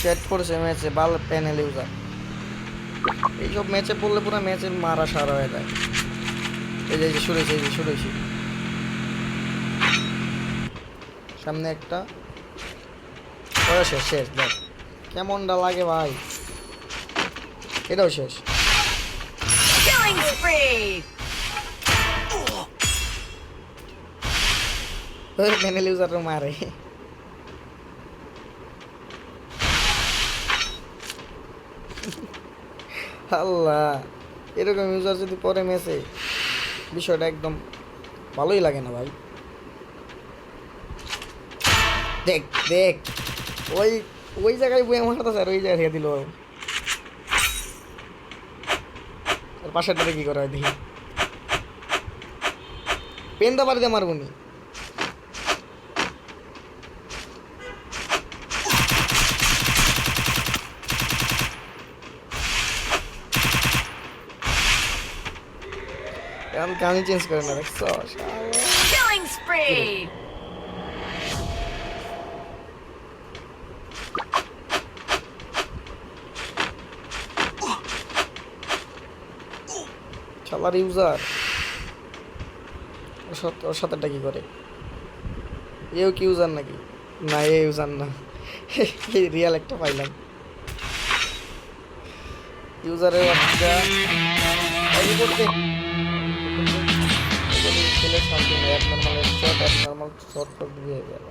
Set করেছে ম্যাচে বাল panel user. এইসব ম্যাচে পড়লে পুরো ম্যাচের মারা সারা হয়ে যায়। এই যে শুরু হয়েছে, এই যে শুরু হয়েছে, সামনে একটা শেষ শেষ দেখ কেমনটা লাগে ভাই। এটাও শেষ। Killing spree! প্যানেল ইউজারও মারে। আল্লাহ, এরকম ইউজার যদি পরে ম্যাচে, বিষয়টা একদম ভালোই লাগে না ভাই। দেখ দেখ ওই ওই জায়গায় বই মারতে স্যার, ওই জায়গায় দিল। আর পাশেরটাতে কি করা হয় দেখি, পেনটা বাড়িতে মারবনি। আমি কানি চেঞ্জ করে না, দেখছো? Killing spree! শালার ইউজার ওর সাথেটা কি করে? এও কি ইউজার নাকি? না, এ ইউজার না। রিয়াল একটা পাইলাম ইউজারের একটা করতে খেলে শান্তি নেই। অ্যাবনর্মাল শট দিয়ে গেল।